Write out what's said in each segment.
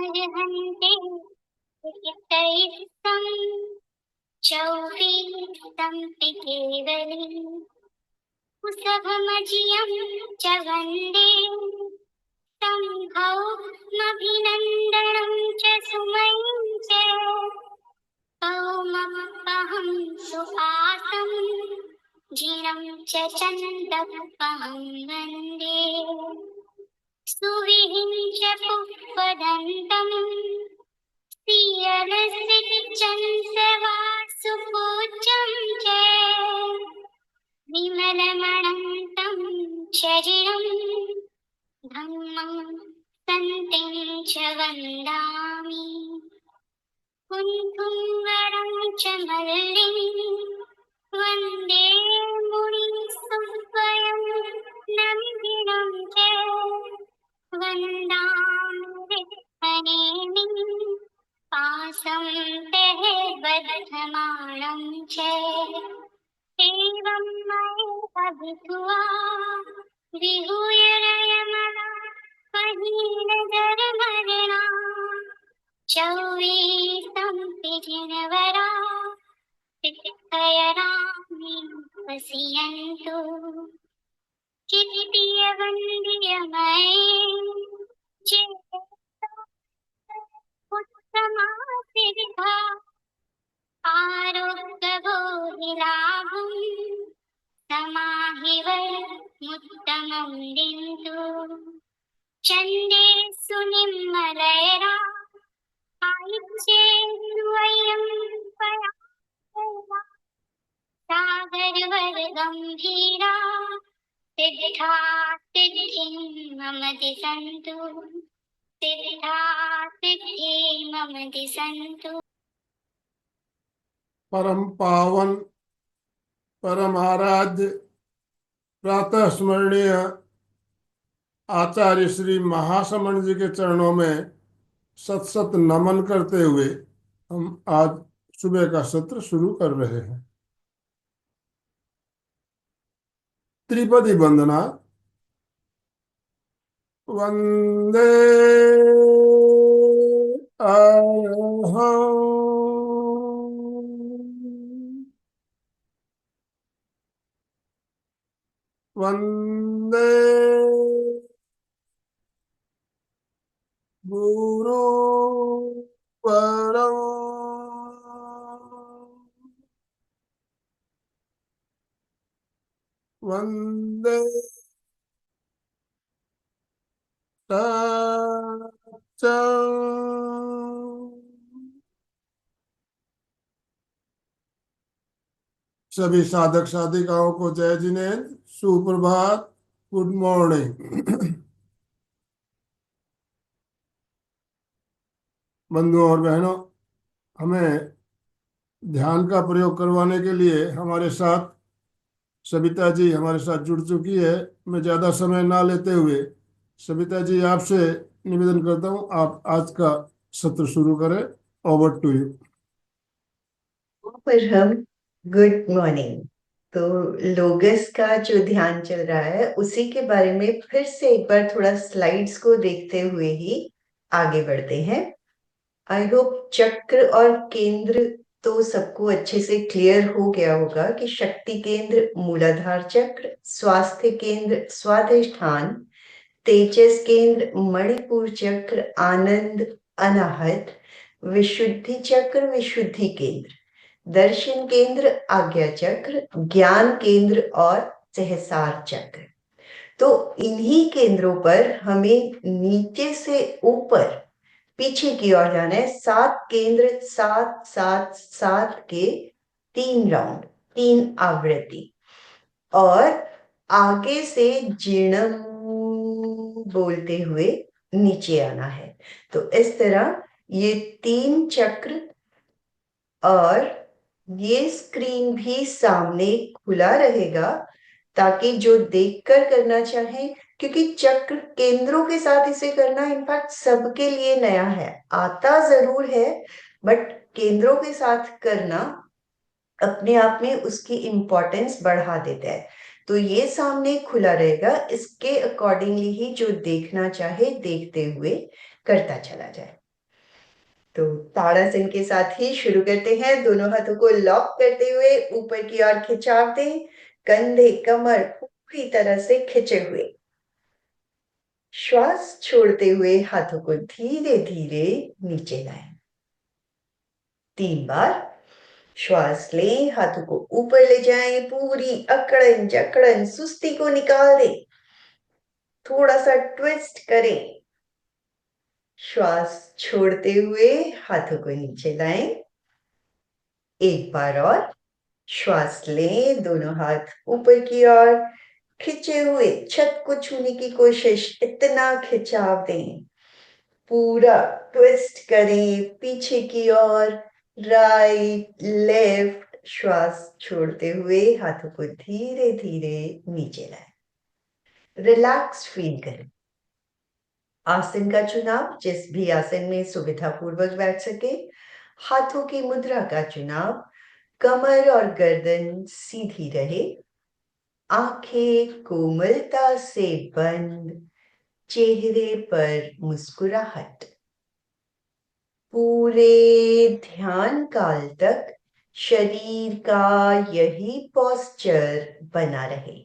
अर्हन्ते इतैस्तं चौवीसं पि केवली कुसभमजियं च वन्दे सम्भौमभिनन्दनं च सुमयं च पौमपहं सुहासं जिनं च चन्दपहं वन्दे सुविहिञ्च पुष्पदन्तं श्रियरसिञ्चन्सवासुपूज्यं च विमलमणन्तं शरीरं धम्मं सन्तिं च वन्दामि कुन्थुं वरं च मल्लिं वन्दे मुनिसुवयं नन्दिनं च वन्दामि हनेमिं पासं तेः बद्धमानं च एवं मयि विहूय रयमला पहीनधर्मरणा चौवीसं पिजिनवरा तिथयरामि वसियन्तु किरीटियवन्द्यमये उत्तमासिद्धा आरोग्यभोगिलाभं समाहिवर्मुत्तमं दिन्तु चन्दे सुनिर्मलयरा आयुच्येद्वयं परायणा सागरवरगम्भीरा सिद्धा सिद्धिं मम दिशन्तु सिद्धा सिद्धि मम दिशन्तु। परम पावन परम आराध्य प्रातः स्मरणीय आचार्य श्री महासमण जी के चरणों में सत सत नमन करते हुए हम आज सुबह का सत्र शुरू कर रहे हैं। त्रिपदी वंदना। वंदे अहम् वंदे गुरु परम वंदे सभी साधक साधिकाओं को जय जिनेन्द्र, सुप्रभात, गुड मॉर्निंग। बंधुओं और बहनों, हमें ध्यान का प्रयोग करवाने के लिए हमारे साथ सविता जी हमारे साथ जुड़ चुकी है। मैं ज्यादा समय ना लेते हुए सविता जी आपसे निवेदन करता हूँ, आप आज का सत्र शुरू करें। Over to you. पर हम गुड मॉर्निंग। तो लोगस का जो ध्यान चल रहा है उसी के बारे में फिर से एक बार थोड़ा स्लाइड्स को देखते हुए ही आगे बढ़ते हैं। आई होप चक्र और केंद्र तो सबको अच्छे से क्लियर हो गया होगा कि शक्ति केंद्र मूलाधार चक्र, स्वास्थ्य केंद्र स्वाधिष्ठान, तेजस केंद्र मणिपुर चक्र, आनंद अनाहत, विशुद्धि चक्र विशुद्धि केंद्र, दर्शन केंद्र आज्ञा चक्र, ज्ञान केंद्र और सहसार चक्र। तो इन्हीं केंद्रों पर हमें नीचे से ऊपर पीछे की ओर जाना है। 7 केंद्र, 7 के 3 राउंड, 3 आवृत्ति, और आगे से जीर्णम बोलते हुए नीचे आना है। तो इस तरह ये 3 चक्र, और ये स्क्रीन भी सामने खुला रहेगा ताकि जो देखकर करना चाहे, क्योंकि चक्र केंद्रों के साथ इसे करना इनफैक्ट सबके लिए नया है, आता जरूर है, बट केंद्रों के साथ करना अपने आप में उसकी इंपॉर्टेंस बढ़ा देता है। तो ये सामने खुला रहेगा, इसके अकॉर्डिंगली ही जो देखना चाहे देखते हुए करता चला जाए। तो ताड़ासन के साथ ही शुरू करते हैं। दोनों हाथों को लॉक करते हुए ऊपर की ओर खिंचाव दें, कंधे कमर पूरी तरह से खिंचे हुए। श्वास छोड़ते हुए हाथों को धीरे धीरे नीचे लाएं। 3 बार श्वास लें, हाथों को ऊपर ले जाएं, पूरी अकड़न जकड़न सुस्ती को निकाल दें। थोड़ा सा ट्विस्ट करें। श्वास छोड़ते हुए हाथों को नीचे लाएं। 1 बार और श्वास लें, दोनों हाथ ऊपर की ओर खिंचे हुए छत को छूने की कोशिश, इतना खिंचाव दें। पूरा ट्विस्ट करें पीछे की ओर, राइट लेफ्ट। श्वास छोड़ते हुए हाथों को धीरे धीरे नीचे लाएं। रिलैक्स फील करें। आसन का चुनाव, जिस भी आसन में सुविधापूर्वक बैठ सके। हाथों की मुद्रा का चुनाव, कमर और गर्दन सीधी रहे, आंखें कोमलता से बंद, चेहरे पर मुस्कुराहट। पूरे ध्यान काल तक शरीर का यही पोस्चर बना रहे।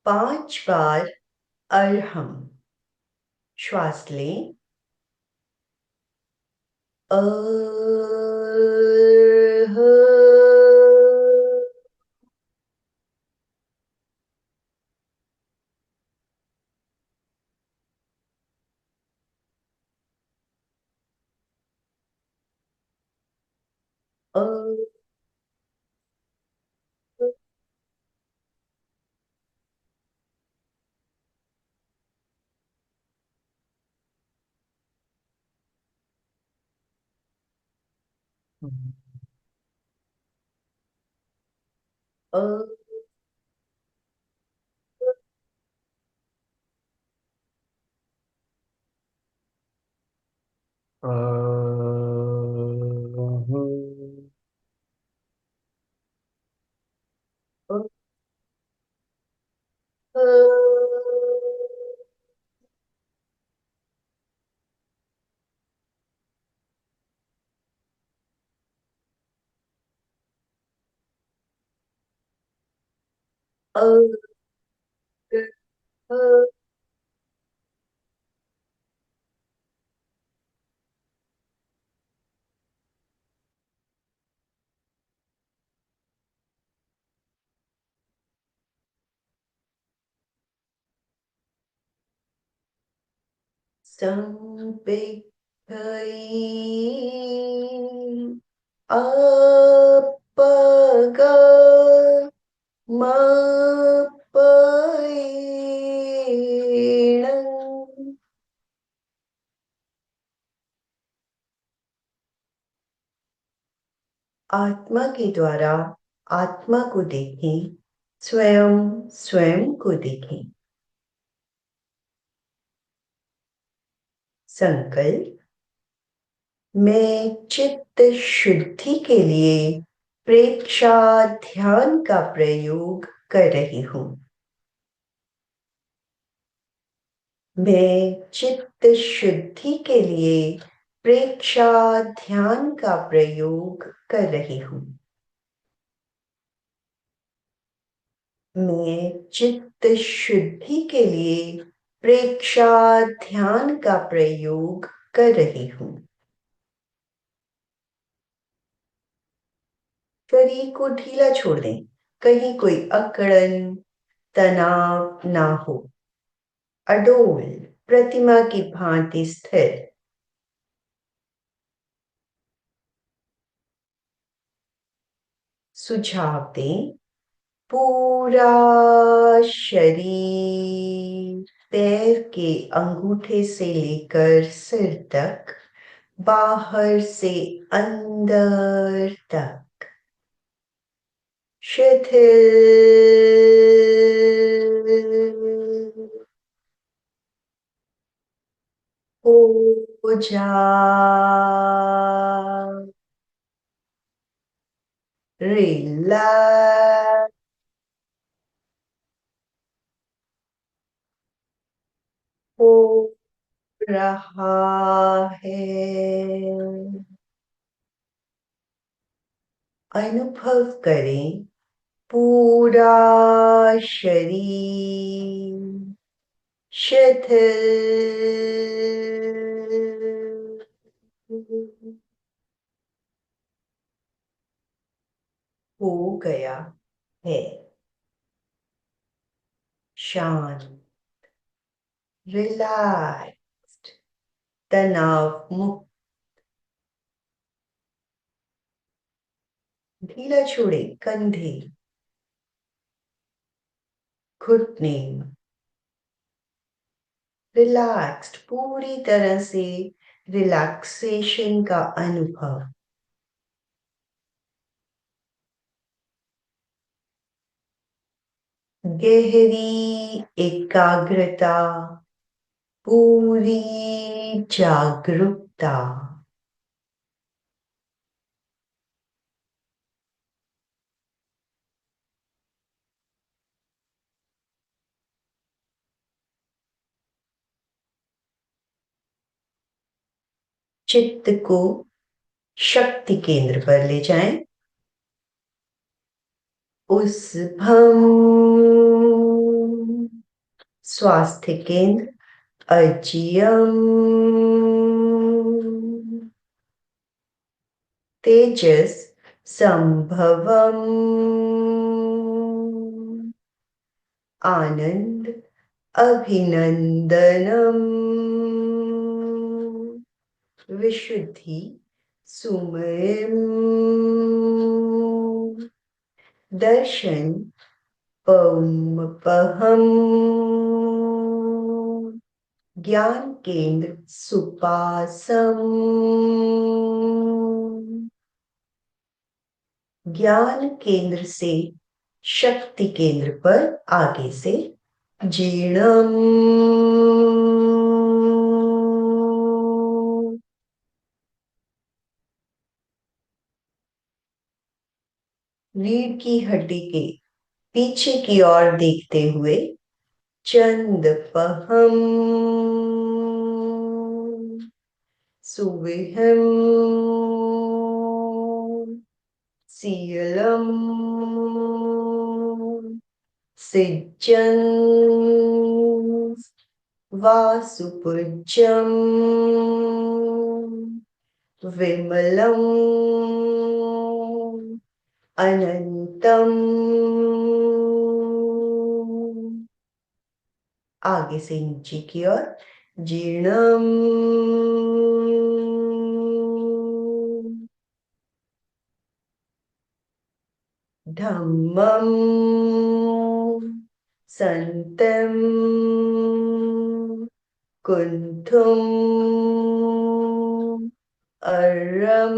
5 बार अरहम। श्वास लें। Sampikhai apaga mapainam. आत्मा के द्वारा आत्मा को देखें, स्वयं स्वयं को देखें। संकल्प, मैं चित्त शुद्धि के लिए प्रेक्षा ध्यान का प्रयोग कर रही हूँ। मैं चित्त शुद्धि के लिए प्रेक्षा ध्यान का प्रयोग कर रही हूँ। मैं चित्त शुद्धि के लिए प्रेक्षा ध्यान का प्रयोग कर रही हूँ। शरीर को ढीला छोड़ दें, कहीं कोई अकड़न तनाव ना हो। अडोल प्रतिमा की भांति स्थिर। सुझाव दें, पूरा शरीर पैर के अंगूठे से लेकर सिर तक, बाहर से अंदर तक शिथिल हो जा। रिलैक्स हो रहा है। अनुभव करें पूरा शरीर शिथिल हो गया है, शांत, रिलैक्स्ड, तनाव मुक्त। ढीला छोड़े कंधे, घुटने, रिलैक्स्ड, पूरी तरह से रिलैक्सेशन का अनुभव। गहरी एकाग्रता, पूरी जागरूकता। चित्त को शक्ति केंद्र पर ले जाएं। उस भम स्वास्थ्य केंद्र, अजियम तेजस संभवम, आनंद अभिनंदनम, विशुद्धि सुमयम, दर्शन पम, ज्ञान केंद्र सुपासम, ज्ञान केंद्र से शक्ति केंद्र पर आगे से जीर्णम, रीढ़ की हड्डी के पीछे की ओर देखते हुए चंद पहम, सुविहम, सीयलम, सिज्जन, वासुपुज्जम, विमलम, अनंतम। आगे से नीचे की ओर जीर्णम, धम्मम, संतम, कुंथुम, अर्रम,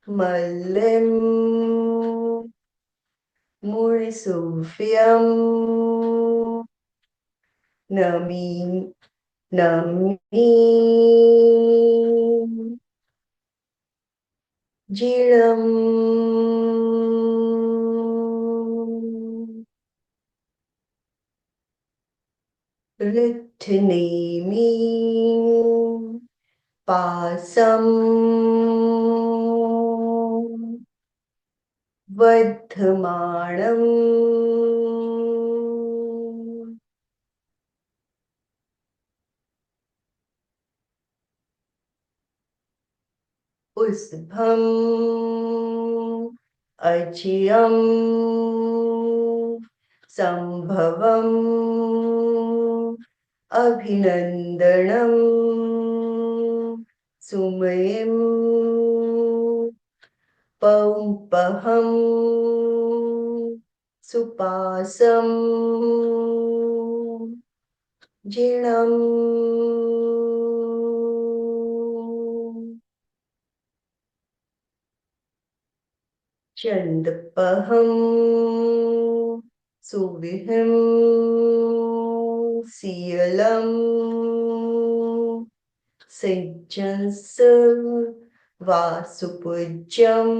मल्लिम, मुनिसूफ्यम, नमी, नमी, जीर्णम, ऋद्धनेमि, पासम, वर्धमानम, उस्भम, अचियम, संभवम, अभिनंदनम, सुमयम, पौपहम, सुपासम, जीर्णम, चंदपहम, सुविहम, सीयलम, सिज्जंस, वासुपुज्जम,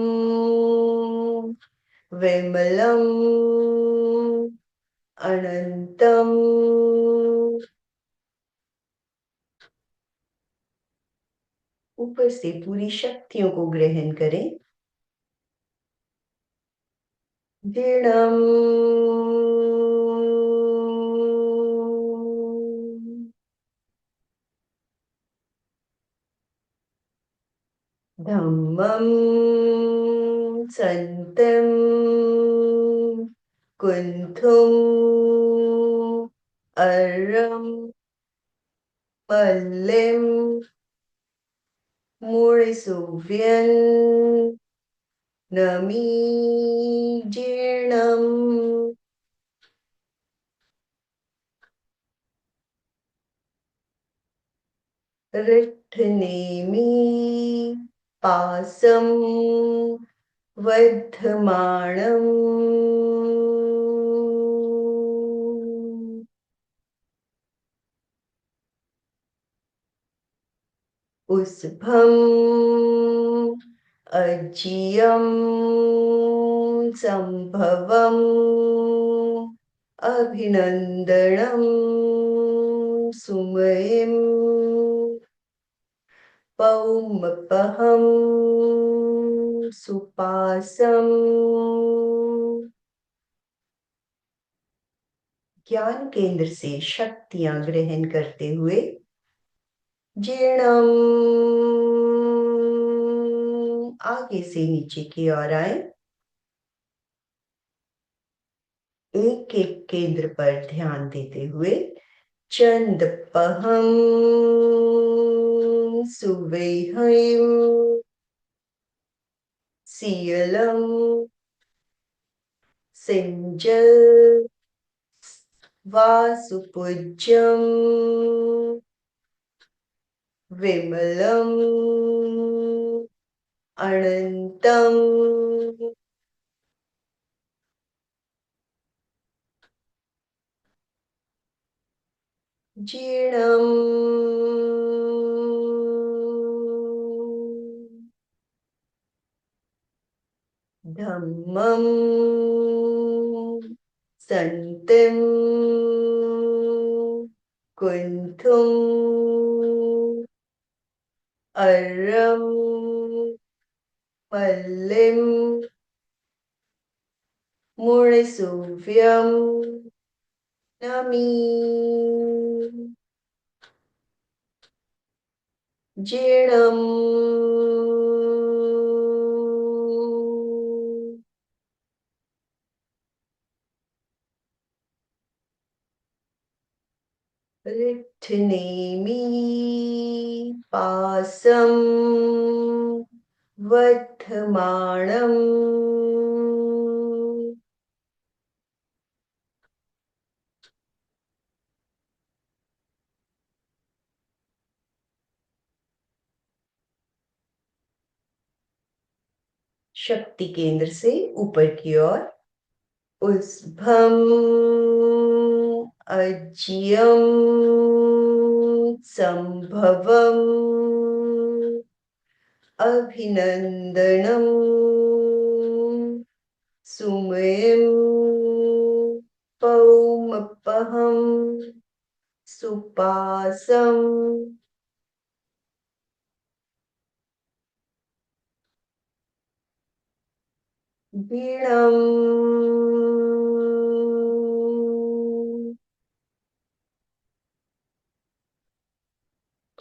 विमलम, अनंतम, ऊपर से पूरी शक्तियों को ग्रहण करें। दृढ़म धम्मं सन्तं कुन्थुम् अर्रं पल्लिं मुळिसुव्यन् नमीजीर्णम् रिट्ठनेमि पासं वर्धमाणम् उस्भम् अज्यं संभवम् अभिनन्दनं सुमयिम् पौमपहं सुपासम्। ज्ञान केंद्र से शक्तियां ग्रहण करते हुए जीर्णम आगे से नीचे की ओर आए। एक एक केंद्र पर ध्यान देते हुए चंदपहम सुवेहयम सीयलम सिंजल वासुपूज्यम विमलम अनंतम जीर्णम धम्मं सन्तं कुन्थुम् अर्रं पल्लिं मुळिसुव्यं नमी जीर्णम् रिट्ठनेमि पासं वर्धमाणम् शक्ति केंद्र से ऊपर की ओर उस्भम अज्यम संभवम अभिनंदनम सुमयम पौमपहम सुपासम बीणम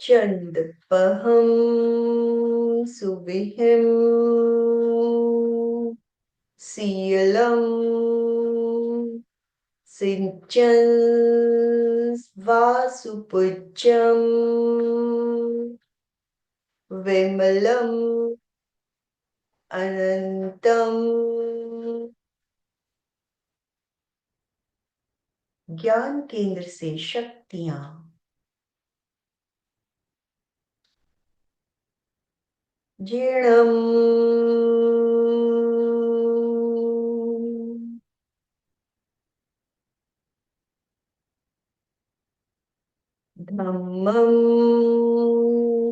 चंदपहम सुविहिम सीयलम सिंचन वासुपूज्यम विमलम अनंतम। ज्ञान केंद्र से शक्तियां जीर्णम धम्मं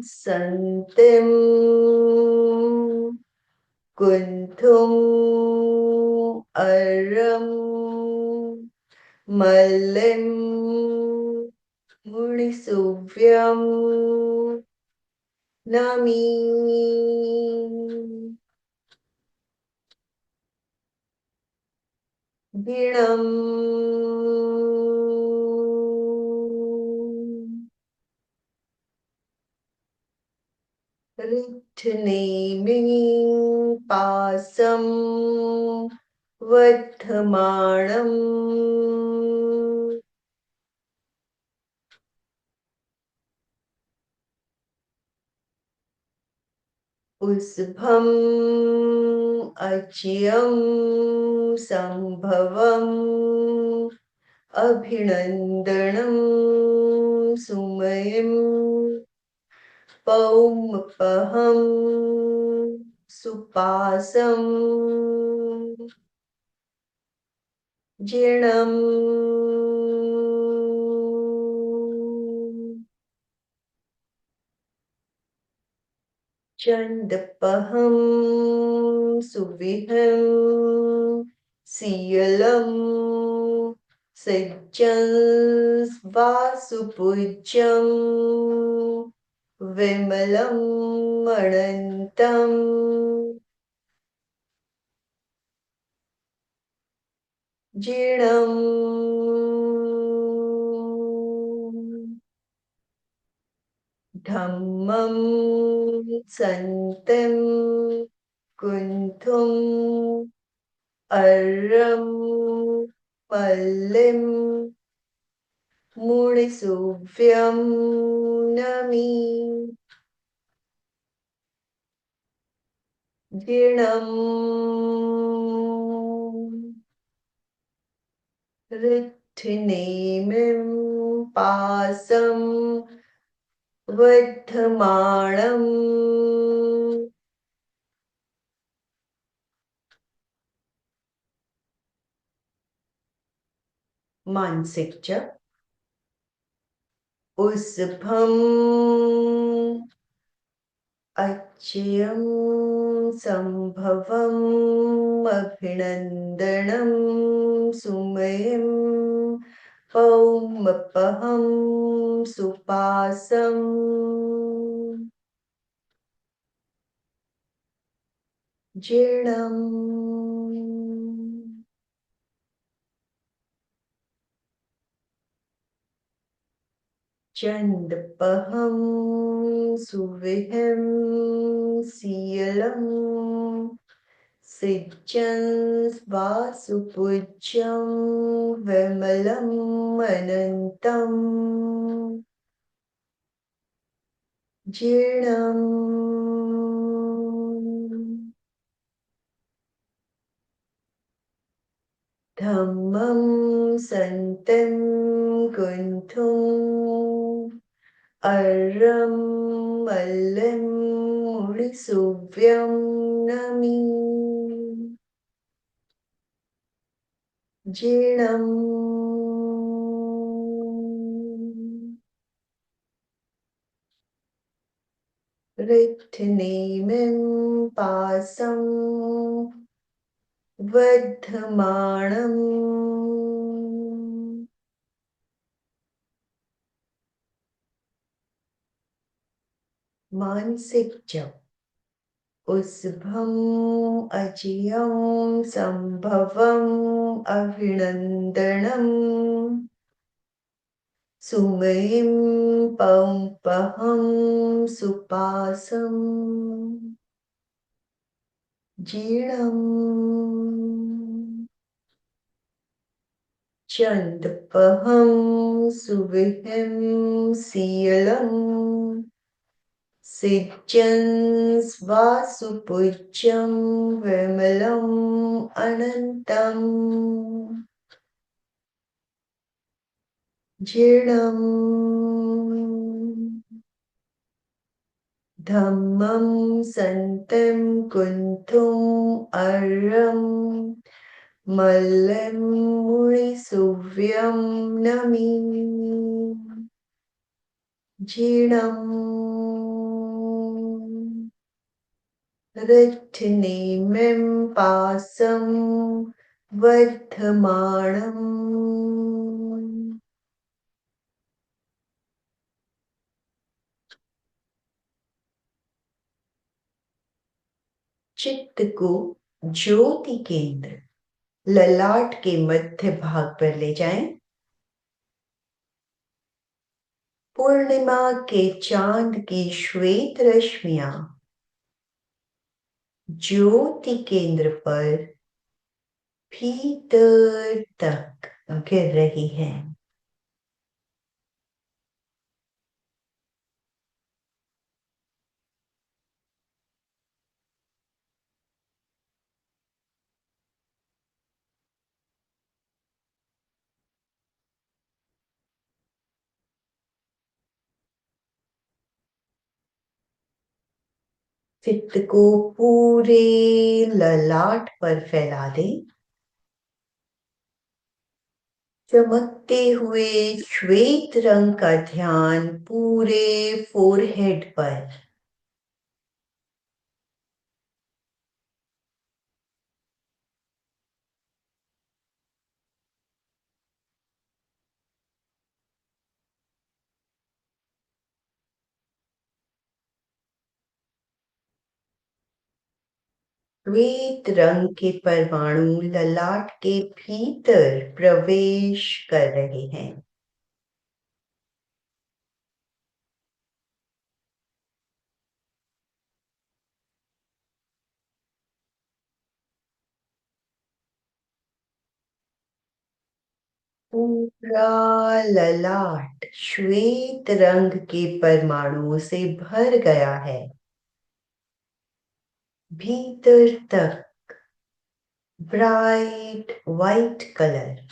सन्तं कुन्थुम् अर्रं मल्लिं मुळिसुव्यं नमी गिणम् ऋद्धनेमिं पासं वर्धमाणम् उस्भम् अच्यं संभवम् अभिनन्दनं सुमयम् पौमपहं सुपासं जीर्णम् चन्दपहं सुविहं सीयलं सज्जन् वासुपूज्यं विमलम् अनन्तम् जीर्णम् धम्मं सन्तं कुन्थुम् अर्रं पल्लिं मुनिसुव्यं नमि जीर्णम् ऋद्धिनेमिं पासं वर्धमाणम् मानसिक च उस्भम् अच्यं संभवम् अभिनन्दनं सुमयं पौमपहं सुपासं जीर्णम् चन्दपहं सुविहं सीयलं सिज्जन् वासुपूज्यं विमलम् अनन्तम् जीर्णम् धम्मं सन्तं कुन्थुम् अर्रं मल्लिं मुनिसुव्यं नमि जीर्णम् ऋद्धनेमिं पासं वर्धमाणम् मानसिक जप उस्भम् अचियं संभवम् अभिनन्दनम् सुमयिं पौपहं सुपासं जीर्णम् चन्दपहं सुविहं सीयलं सिज्जन् वासुपूज्यं विमलम् अनन्तम् जीर्णम् धम्मं सन्तं कुन्थुम् अर्रं मल्लिं मुनिसुव्यं नमि जीर्णम् ऋद्धनेमिं पासं वर्धमाणम् चित्त को ज्योति केंद्र ललाट के मध्य भाग पर ले जाएं। पूर्णिमा के चांद की श्वेत रश्मियां ज्योति केंद्र पर भीतर तक गिर रही हैं। चित्त को पूरे ललाट पर फैला दें। चमकते हुए श्वेत रंग का ध्यान पूरे फोरहेड पर। श्वेत रंग के परमाणु ललाट के भीतर प्रवेश कर रहे हैं। पूरा ललाट श्वेत रंग के परमाणुओं से भर गया है। भीतर तक ब्राइट व्हाइट कलर।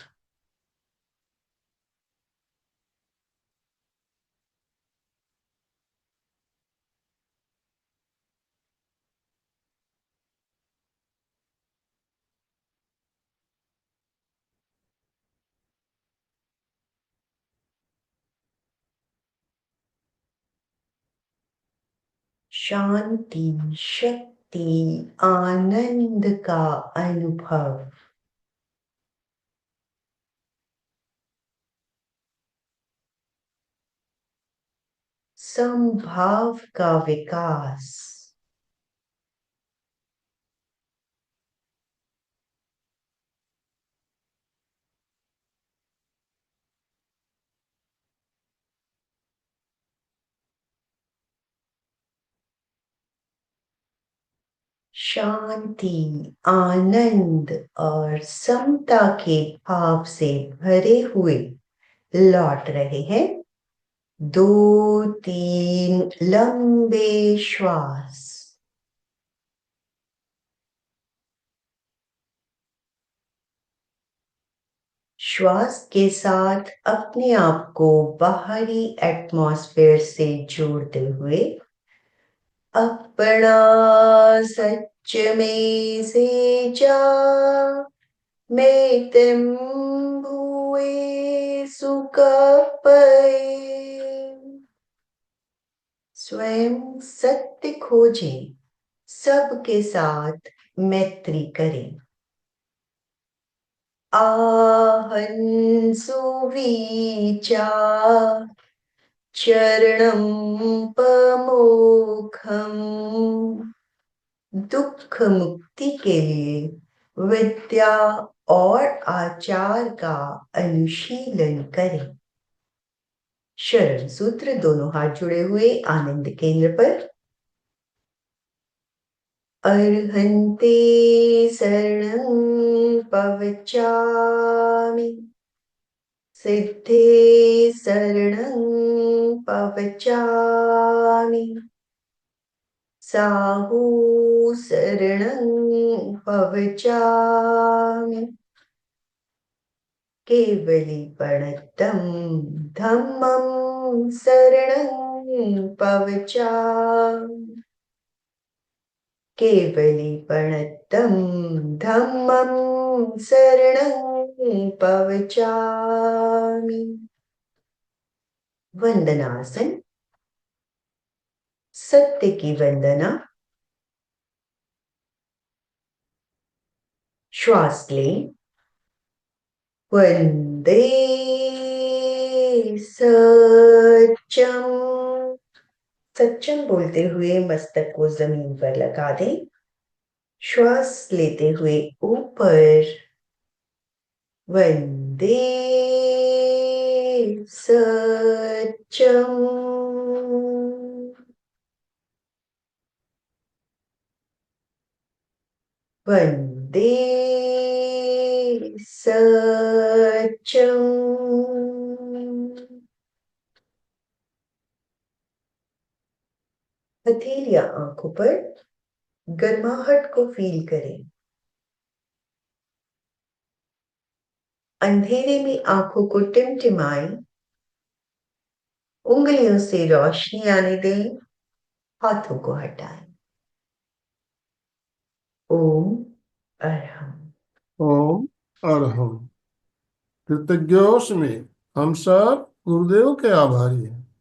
शांति, शक्ति, आनंद का अनुभव। समभाव का विकास। शांति, आनंद और समता के भाव से भरे हुए लौट रहे हैं। 2-3 लंबे श्वास। श्वास के साथ अपने आप को बाहरी एटमॉस्फेयर से जोड़ते हुए अपना सच में से जा मेतम भूए सुकपय। स्वयं सत्य खोजें, सबके साथ मैत्री करें। आहं सुवीचा चरणं पमोखम। दुख मुक्ति के लिए विद्या और आचार का अनुशीलन करें। शरण सूत्र, दोनों हाथ जुड़े हुए आनंद केंद्र पर। अर्हन्ते शरणं पवचामि। सिद्धे शरणं पवचामि। साहू शरणं पवचामि। केवलीपणतं धम्मं शरणं पवचामि। केवलीपणतं धम्मं शरणं पवचामि। वंदनासन। सत्य की वंदना। श्वास लें। वंदे सत्यम। सत्यम बोलते हुए मस्तक को जमीन पर लगा दें। श्वास लेते हुए ऊपर, वंदे सत्यम, वंदे सत्यम। हथेलियां आंखों पर, गर्माहट को फील करें। अंधेरे में आंखों को टिमटिमाएं, उंगलियों से रोशनी आने दें, हाथों को हटाएं। ओम अरहम। ओम अरहम। कृतज्ञोस्मि, हम सब गुरुदेव के आभारी हैं।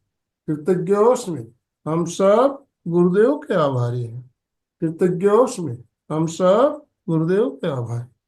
कृतज्ञोस्मि, हम सब गुरुदेव के आभारी हैं। कृतज्ञोस्मि, हम सब गुरुदेव के आभारी।